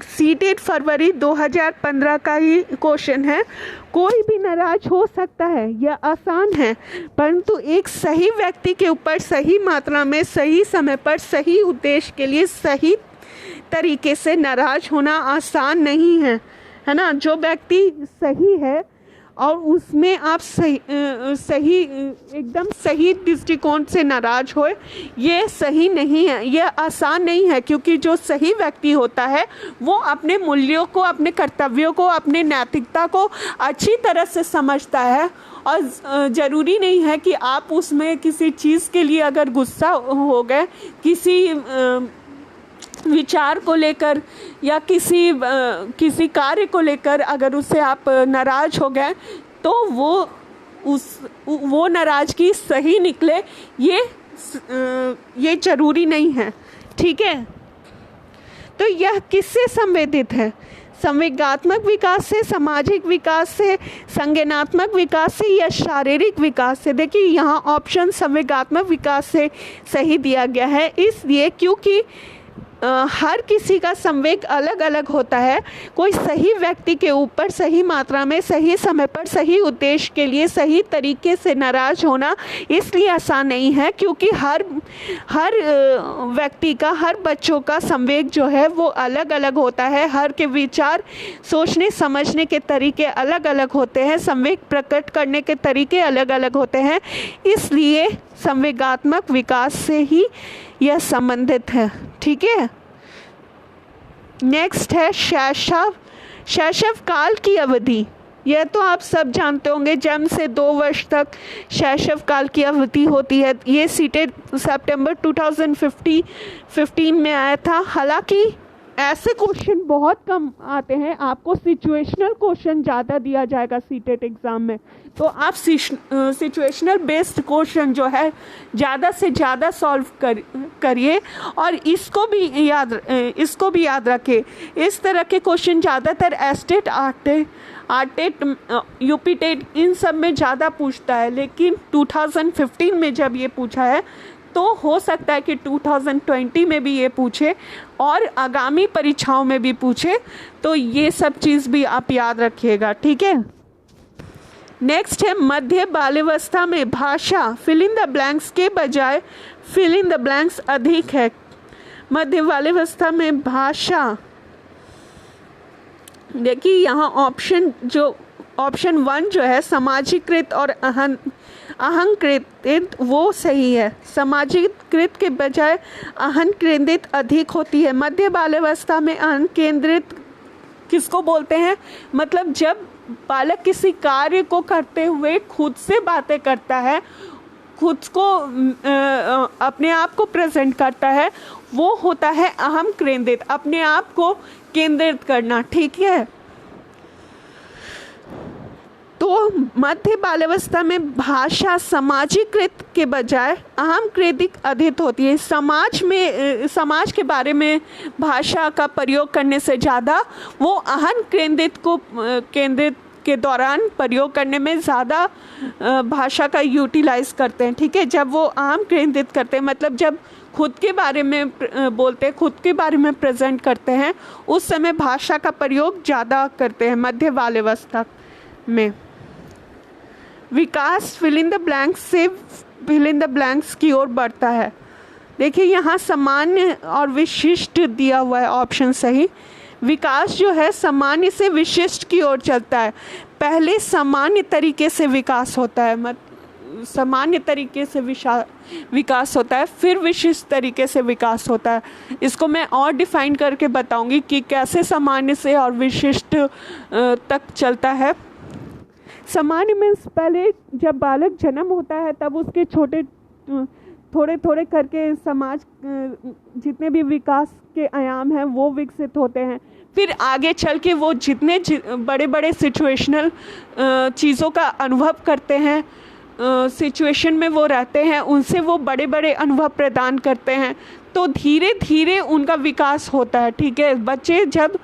सीटेट फरवरी 2015 का ही क्वेश्चन है। कोई भी नाराज हो सकता है, यह आसान है, परंतु एक सही व्यक्ति के ऊपर सही मात्रा में, सही समय पर, सही उद्देश्य के लिए सही तरीके से नाराज होना आसान नहीं है, है ना। जो व्यक्ति सही है और उसमें आप सही एकदम सही दृष्टिकोण से नाराज होए, ये सही नहीं है, ये आसान नहीं है, क्योंकि जो सही व्यक्ति होता है वो अपने मूल्यों को, अपने कर्तव्यों को, अपने नैतिकता को अच्छी तरह से समझता है। और ज़रूरी नहीं है कि आप उसमें किसी चीज़ के लिए अगर गुस्सा हो गए, किसी विचार को लेकर या किसी कार्य को लेकर अगर उससे आप नाराज़ हो गए, तो वो नाराज़गी सही निकले, ये ज़रूरी नहीं है, ठीक है। तो यह किससे संवेदित है? संवेगात्मक विकास से, सामाजिक विकास से, संज्ञानात्मक विकास से या शारीरिक विकास से? देखिए यहाँ ऑप्शन संवेगात्मक विकास से सही दिया गया है, इसलिए क्योंकि हर किसी का संवेग अलग अलग होता है। कोई सही व्यक्ति के ऊपर सही मात्रा में, सही समय पर, सही उद्देश्य के लिए सही तरीके से नाराज होना इसलिए आसान नहीं है क्योंकि हर व्यक्ति का, हर बच्चों का संवेग जो है वो अलग अलग होता है। हर के विचार, सोचने समझने के तरीके अलग अलग होते हैं, संवेग प्रकट करने के तरीके अलग अलग होते हैं, इसलिए संवेगात्मक विकास से ही यह संबंधित है, ठीक है। नेक्स्ट है शैशव काल की अवधि। यह तो आप सब जानते होंगे, जन्म से 2 वर्ष तक शैशव काल की अवधि होती है। ये सीटेट सितंबर 2015 में आया था। हालांकि ऐसे क्वेश्चन बहुत कम आते हैं, आपको सिचुएशनल क्वेश्चन ज़्यादा दिया जाएगा सीटेट एग्ज़ाम में, तो आप सिचुएशनल बेस्ड क्वेश्चन जो है ज़्यादा से ज़्यादा सॉल्व करिए और इसको भी याद रखें। इस तरह के क्वेश्चन ज़्यादातर एस्टेट, आर्टेट, यूपीटेट इन सब में ज़्यादा पूछता है, लेकिन 2015 में जब ये पूछा है तो हो सकता है कि 2020 में भी ये पूछे और आगामी परीक्षाओं में भी पूछे, तो ये सब चीज़ भी आप याद रखिएगा, ठीक है। नेक्स्ट है मध्य बाल्यावस्था में भाषा फिल इन द ब्लैंक्स के बजाय फिल इन द ब्लैंक्स अधिक है। मध्य बाल्यावस्था में भाषा, देखिए यहाँ ऑप्शन 1 जो है सामाजिकृत और अहंकृत वो सही है। सामाजिकृत के बजाय अहंकेंद्रित अधिक होती है। मध्य बाल्यावस्था में अहंकेंद्रित किसको बोलते हैं? मतलब जब बालक किसी कार्य को करते हुए खुद से बातें करता है, खुद को अपने आप को प्रेजेंट करता है, वो होता है अहम केंद्रित, अपने आप को केंद्रित करना, ठीक है। तो मध्य बाल्यावस्था में भाषा सामाजिकृत के बजाय अहम केंद्रित अधिक होती है। समाज के बारे में भाषा का प्रयोग करने से ज़्यादा वो अहम केंद्रित के दौरान प्रयोग करने में ज़्यादा भाषा का यूटिलाइज करते हैं, ठीक है। जब वो अहम केंद्रित करते हैं, मतलब जब खुद के बारे में बोलते हैं, खुद के बारे में प्रेजेंट करते हैं, उस समय भाषा का प्रयोग ज़्यादा करते हैं मध्य बाल्यावस्था में। विकास फिल इन द ब्लैंक्स से फिल इन द ब्लैंक्स की ओर बढ़ता है। देखिए यहाँ सामान्य और विशिष्ट दिया हुआ है ऑप्शन सही। विकास जो है सामान्य से विशिष्ट की ओर चलता है। पहले सामान्य तरीके से विकास होता है, सामान्य तरीके से विकास होता है, फिर विशिष्ट तरीके से विकास होता है। इसको मैं और डिफाइन करके बताऊंगी कि कैसे सामान्य से और विशिष्ट तक चलता है। सामान्य मीन्स पहले जब बालक जन्म होता है तब उसके छोटे थोड़े थोड़े करके समाज जितने भी विकास के आयाम हैं वो विकसित होते हैं। फिर आगे चल के वो जितने बड़े बड़े सिचुएशनल चीज़ों का अनुभव करते हैं, सिचुएशन में वो रहते हैं, उनसे वो बड़े बड़े अनुभव प्रदान करते हैं, तो धीरे धीरे उनका विकास होता है। ठीक है, बच्चे जब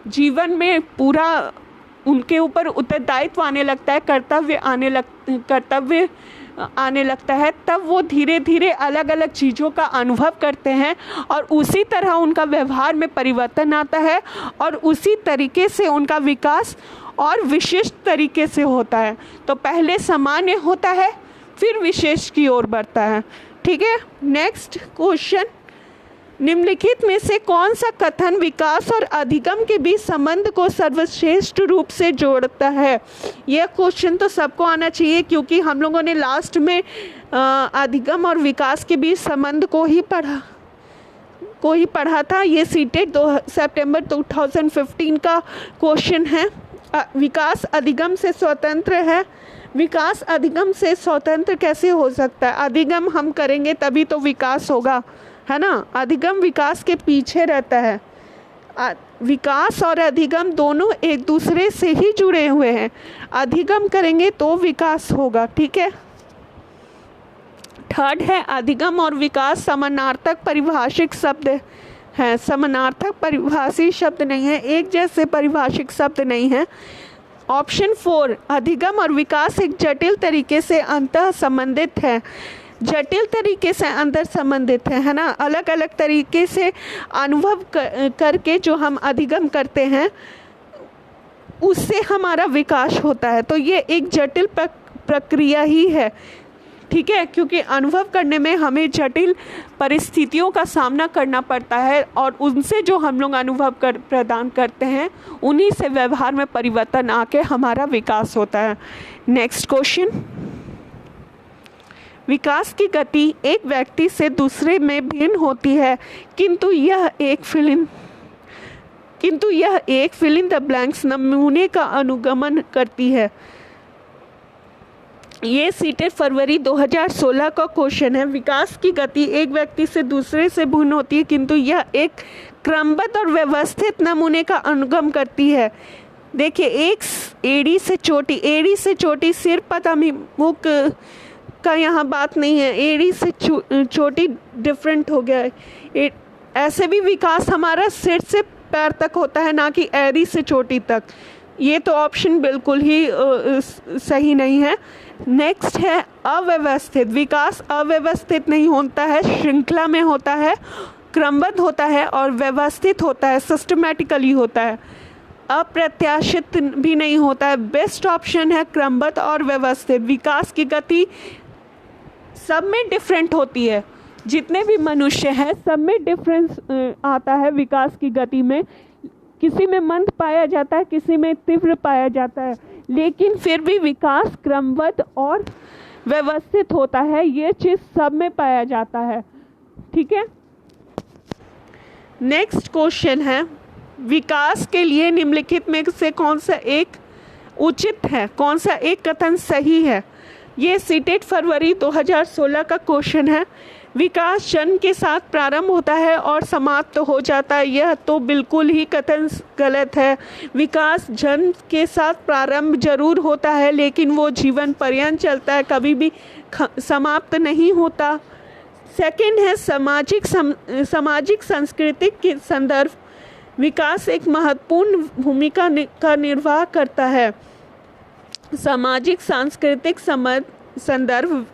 जीवन में पूरा उनके ऊपर उत्तरदायित्व आने लगता है, कर्तव्य आने लगता है, तब वो धीरे धीरे अलग अलग चीज़ों का अनुभव करते हैं और उसी तरह उनका व्यवहार में परिवर्तन आता है और उसी तरीके से उनका विकास और विशिष्ट तरीके से होता है। तो पहले सामान्य होता है, फिर विशेष की ओर बढ़ता है। ठीक है, नेक्स्ट क्वेश्चन, निम्नलिखित में से कौन सा कथन विकास और अधिगम के बीच संबंध को सर्वश्रेष्ठ रूप से जोड़ता है? यह क्वेश्चन तो सबको आना चाहिए क्योंकि हम लोगों ने लास्ट में अधिगम और विकास के बीच संबंध को ही पढ़ा था। ये सीटेट सितंबर 2015 का क्वेश्चन है। विकास अधिगम से स्वतंत्र है। विकास अधिगम से स्वतंत्र कैसे हो सकता है? अधिगम हम करेंगे तभी तो विकास होगा, है ना। अधिगम विकास के पीछे रहता है। विकास और अधिगम दोनों एक दूसरे से ही जुड़े हुए हैं। अधिगम करेंगे तो विकास होगा। ठीक है, थर्ड है, अधिगम और विकास समानार्थक परिभाषिक शब्द हैं। समानार्थक परिभाषिक शब्द नहीं है, एक जैसे परिभाषिक शब्द नहीं है। ऑप्शन 4, अधिगम और विकास एक जटिल तरीके से अंतः संबंधित है। जटिल तरीके से अंतर संबंधित है ना। अलग अलग तरीके से अनुभव करके जो हम अधिगम करते हैं उससे हमारा विकास होता है। तो ये एक जटिल प्रक्रिया ही है। ठीक है, क्योंकि अनुभव करने में हमें जटिल परिस्थितियों का सामना करना पड़ता है और उनसे जो हम लोग अनुभव प्रदान करते हैं उन्हीं से व्यवहार में परिवर्तन आके हमारा विकास होता है। नेक्स्ट क्वेश्चन, विकास की गति एक व्यक्ति से दूसरे में भिन्न होती है किंतु यह एक फिल इन द ब्लैंक्स नमूने का अनुगमन करती है। ये सीटेट फरवरी 2016 का क्वेश्चन है। विकास की गति एक व्यक्ति से दूसरे से भिन्न होती है किंतु यह एक क्रमबद्ध और व्यवस्थित नमूने का अनुगमन करती है। देखिए, एक एड़ी से चोटी सिर पदाभिमुख का यहाँ बात नहीं है। एड़ी से चोटी डिफरेंट हो गया है। ऐसे भी विकास हमारा सिर से पैर तक होता है, ना कि एड़ी से चोटी तक। ये तो ऑप्शन बिल्कुल ही सही नहीं है। नेक्स्ट है अव्यवस्थित। विकास अव्यवस्थित नहीं होता है, श्रृंखला में होता है, क्रमबद्ध होता है और व्यवस्थित होता है, सिस्टमैटिकली होता है। अप्रत्याशित भी नहीं होता है। बेस्ट ऑप्शन है क्रमबद्ध और व्यवस्थित। विकास की गति सब में डिफरेंट होती है। जितने भी मनुष्य हैं सब में डिफरेंस आता है विकास की गति में। किसी में मंद पाया जाता है, किसी में तीव्र पाया जाता है, लेकिन फिर भी विकास क्रमबद्ध और व्यवस्थित होता है। ये चीज़ सब में पाया जाता है। ठीक है, नेक्स्ट क्वेश्चन है, विकास के लिए निम्नलिखित में से कौन सा एक उचित है, कौन सा एक कथन सही है? ये सीटेट फरवरी 2016 का क्वेश्चन है। विकास जन्म के साथ प्रारंभ होता है और समाप्त हो जाता है, यह तो बिल्कुल ही कथन गलत है। विकास जन्म के साथ प्रारंभ जरूर होता है लेकिन वो जीवन पर्यंत चलता है, कभी भी समाप्त नहीं होता। सेकंड है सामाजिक सांस्कृतिक के संदर्भ। विकास एक महत्वपूर्ण भूमिका का निर्वाह करता है। सामाजिक सांस्कृतिक संदर्भ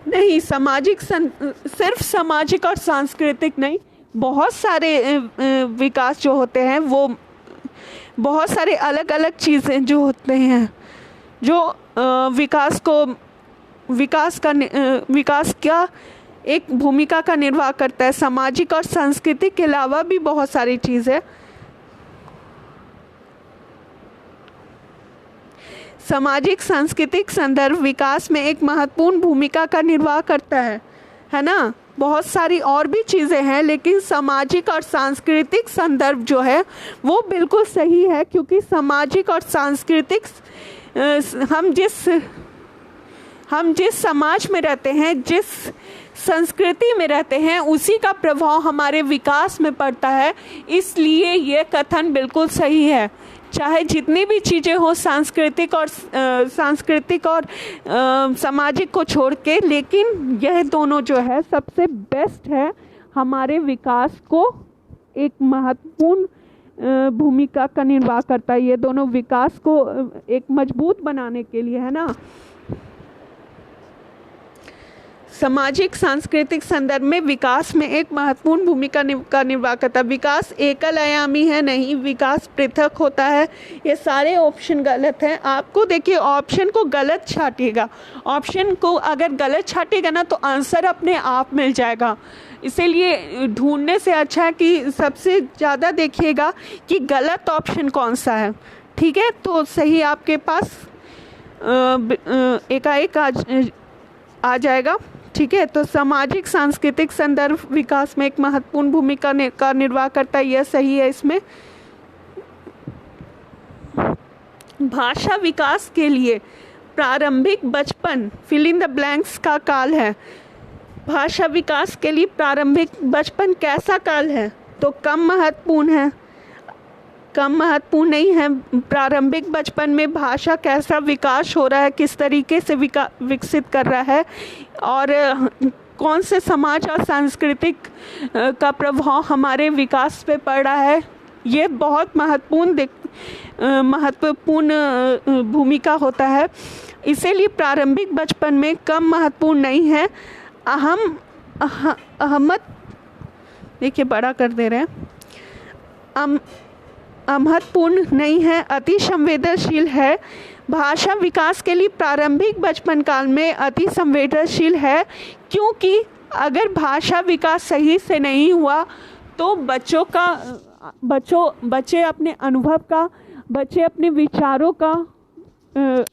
नहीं, सिर्फ सामाजिक और सांस्कृतिक नहीं, बहुत सारे विकास जो होते हैं वो बहुत सारे अलग अलग चीज़ें जो होते हैं जो विकास को विकास क्या एक भूमिका का निर्वाह करता है। सामाजिक और सांस्कृतिक के अलावा भी बहुत सारी चीज़ें। सामाजिक सांस्कृतिक संदर्भ विकास में एक महत्वपूर्ण भूमिका का निर्वाह करता है ना। बहुत सारी और भी चीज़ें हैं, लेकिन सामाजिक और सांस्कृतिक संदर्भ जो है वो बिल्कुल सही है, क्योंकि सामाजिक और सांस्कृतिक हम जिस समाज में रहते हैं, जिस संस्कृति में रहते हैं, उसी का प्रभाव हमारे विकास में पड़ता है। इसलिए ये कथन बिल्कुल सही है। चाहे जितनी भी चीज़ें हो सांस्कृतिक और सामाजिक को छोड़ के, लेकिन यह दोनों जो है सबसे बेस्ट है हमारे विकास को एक महत्वपूर्ण भूमिका का निर्वाह करता है। ये दोनों विकास को एक मजबूत बनाने के लिए, है ना। सामाजिक सांस्कृतिक संदर्भ में विकास में एक महत्वपूर्ण भूमिका का निर्वाह करता है। विकास एकल आयामी है नहीं, विकास पृथक होता है। ये सारे ऑप्शन गलत हैं। आपको देखिए ऑप्शन को गलत छाटिएगा, ऑप्शन को अगर गलत छाटिएगा ना तो आंसर अपने आप मिल जाएगा। इसीलिए ढूंढने से अच्छा है कि सबसे ज़्यादा देखिएगा कि गलत ऑप्शन कौन सा है, ठीक है। तो सही आपके पास एकाएक आ जाएगा, ठीक है। तो सामाजिक सांस्कृतिक संदर्भ विकास में एक महत्वपूर्ण भूमिका का निर्वाह करता है, यह सही है। इसमें भाषा विकास के लिए प्रारंभिक बचपन फिल इन द ब्लैंक्स का काल है। भाषा विकास के लिए प्रारंभिक बचपन कैसा काल है? तो कम महत्वपूर्ण है, कम महत्वपूर्ण नहीं है। प्रारंभिक बचपन में भाषा कैसा विकास हो रहा है, किस तरीके से विकसित कर रहा है, और कौन से समाज और सांस्कृतिक का प्रभाव हमारे विकास पे पड़ रहा है, ये बहुत महत्वपूर्ण भूमिका होता है। इसीलिए प्रारंभिक बचपन में कम महत्वपूर्ण नहीं है। अहमत देखिए बड़ा कर दे रहे हैं, महत्वपूर्ण नहीं है, अति संवेदनशील है। भाषा विकास के लिए प्रारंभिक बचपन काल में अति संवेदनशील है, क्योंकि अगर भाषा विकास सही से नहीं हुआ तो बच्चे अपने अनुभव का, बच्चे अपने विचारों का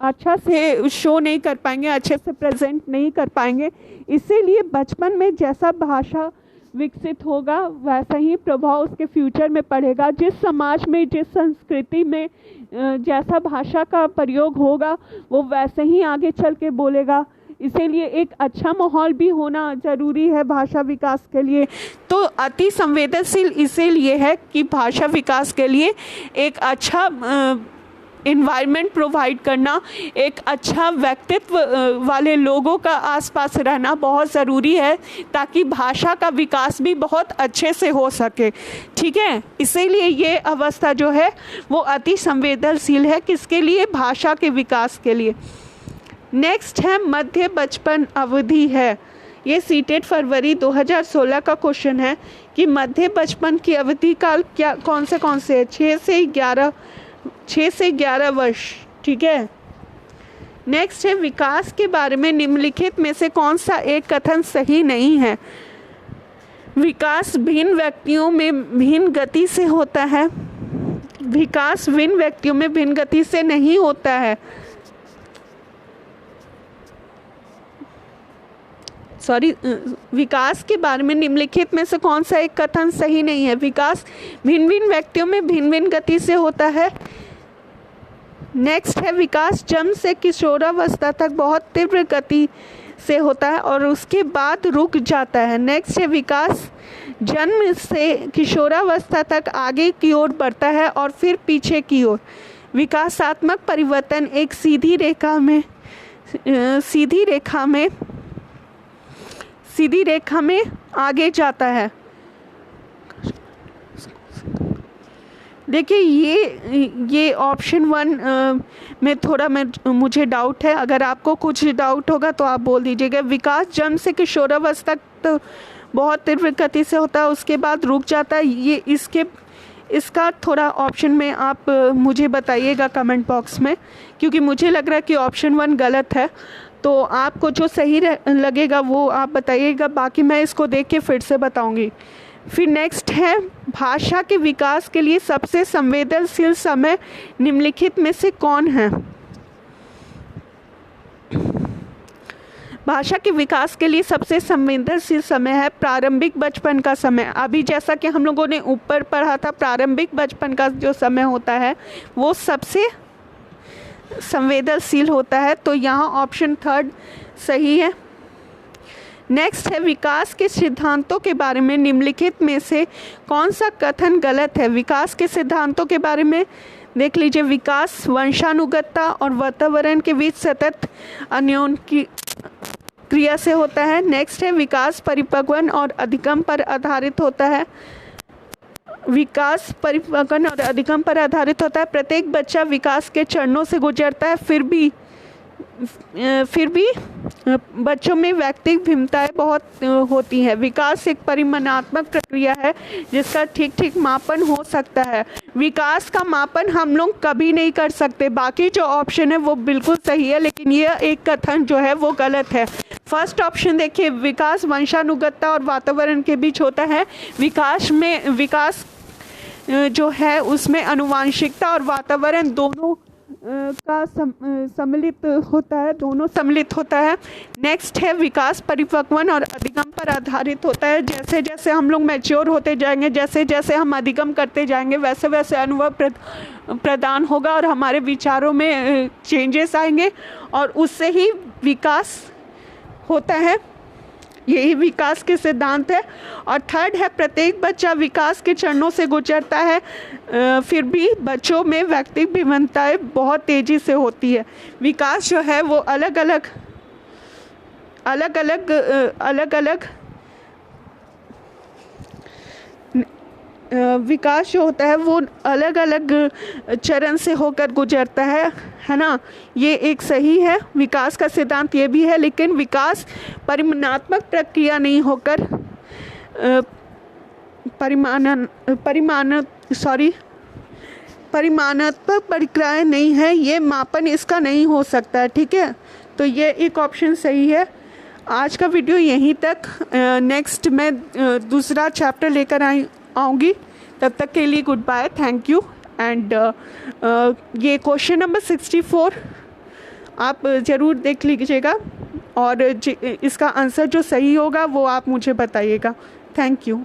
अच्छा से शो नहीं कर पाएंगे, अच्छे से प्रेजेंट नहीं कर पाएंगे। इसीलिए बचपन में जैसा भाषा विकसित होगा वैसा ही प्रभाव उसके फ्यूचर में पड़ेगा। जिस समाज में, जिस संस्कृति में जैसा भाषा का प्रयोग होगा वो वैसे ही आगे चल के बोलेगा। इसीलिए एक अच्छा माहौल भी होना ज़रूरी है भाषा विकास के लिए। तो अति संवेदनशील इसीलिए है कि भाषा विकास के लिए एक अच्छा इन्वायरमेंट प्रोवाइड करना, एक अच्छा व्यक्तित्व वाले लोगों का आसपास रहना बहुत ज़रूरी है, ताकि भाषा का विकास भी बहुत अच्छे से हो सके, ठीक है। इसीलिए ये अवस्था जो है वो अति संवेदनशील है, किसके लिए? भाषा के विकास के लिए। नेक्स्ट है मध्य बचपन अवधि है। ये सीटेट फरवरी 2016 का क्वेश्चन है कि मध्य बचपन की अवधि काल क्या कौन से है? 6 से 11 वर्ष, ठीक है। नेक्स्ट है विकास के बारे में निम्नलिखित में से कौन सा एक कथन सही नहीं है? विकास भिन्न व्यक्तियों में भिन्न गति से होता है। विकास भिन्न व्यक्तियों में भिन्न गति से नहीं होता है। विकास के बारे में निम्नलिखित में से कौन सा एक कथन सही नहीं है? विकास भिन्न भिन्न व्यक्तियों में भिन्न भिन्न गति से होता है। नेक्स्ट है विकास जन्म से किशोरावस्था तक बहुत तीव्र गति से होता है और उसके बाद रुक जाता है। नेक्स्ट है विकास जन्म से किशोरावस्था तक आगे की ओर बढ़ता है और फिर पीछे की ओर। विकासात्मक परिवर्तन एक सीधी रेखा में आगे जाता है। देखिए ये ऑप्शन 1 में थोड़ा मुझे डाउट है। अगर आपको कुछ डाउट होगा तो आप बोल दीजिएगा। विकास जन्म से किशोरावस्था तक बहुत तीव्र गति से होता है, उसके बाद रुक जाता है। ये इसका थोड़ा ऑप्शन में आप मुझे बताइएगा कमेंट बॉक्स में, क्योंकि मुझे लग रहा है कि ऑप्शन 1 गलत है। तो आपको जो सही लगेगा वो आप बताइएगा, बाकी मैं इसको देख के फिर से बताऊंगी। फिर नेक्स्ट है, भाषा के विकास के लिए सबसे संवेदनशील समय निम्नलिखित में से कौन है? भाषा के विकास के लिए सबसे संवेदनशील समय है प्रारंभिक बचपन का समय। अभी जैसा कि हम लोगों ने ऊपर पढ़ा था, प्रारंभिक बचपन का जो समय होता है वो सबसे संवेदनशील होता है, तो यहाँ ऑप्शन थर्ड सही है। नेक्स्ट है, विकास के सिद्धांतों के बारे में निम्नलिखित में से कौन सा कथन गलत है? विकास के सिद्धांतों के बारे में देख लीजिए, विकास वंशानुगतता और वातावरण के बीच सतत अन्योन्य की क्रिया से होता है। नेक्स्ट है, विकास परिपक्वन और अधिगम पर आधारित होता है। विकास परिपक्वन और अधिगम पर आधारित होता है। प्रत्येक बच्चा विकास के चरणों से गुजरता है, फिर भी बच्चों में व्यक्तिगत भिन्नताएं बहुत होती हैं। विकास एक परिमाणात्मक प्रक्रिया है जिसका ठीक मापन हो सकता है। विकास का मापन हम लोग कभी नहीं कर सकते। बाकी जो ऑप्शन है वो बिल्कुल सही है, लेकिन यह एक कथन जो है वो गलत है। फर्स्ट ऑप्शन देखिए, विकास वंशानुगतता और वातावरण के बीच होता है। विकास जो है उसमें आनुवंशिकता और वातावरण दोनों का सम्मिलित होता है। नेक्स्ट है, विकास परिपक्वन और अधिगम पर आधारित होता है। जैसे जैसे हम लोग मैच्योर होते जाएंगे, जैसे जैसे हम अधिगम करते जाएंगे, वैसे वैसे अनुभव प्रदान होगा और हमारे विचारों में चेंजेस आएंगे और उससे ही विकास होता है। यही विकास के सिद्धांत है। और थर्ड है, प्रत्येक बच्चा विकास के चरणों से गुजरता है, फिर भी बच्चों में व्यक्तिगत भिन्नताएं बहुत तेज़ी से होती है। विकास जो है वो अलग अलग विकास जो होता है वो अलग अलग चरण से होकर गुजरता है ना। ये एक सही है, विकास का सिद्धांत ये भी है, लेकिन विकास परिमाणात्मक प्रक्रिया नहीं होकर परिमाणात्मक प्रक्रिया नहीं है, ये मापन इसका नहीं हो सकता है। ठीक है, तो ये एक ऑप्शन सही है। आज का वीडियो यहीं तक। नेक्स्ट मैं दूसरा चैप्टर लेकर आऊँगी। तब तक के लिए good bye, thank you. And ये क्वेश्चन नंबर 64 आप ज़रूर देख लीजिएगा और इसका आंसर जो सही होगा वो आप मुझे बताइएगा। Thank you.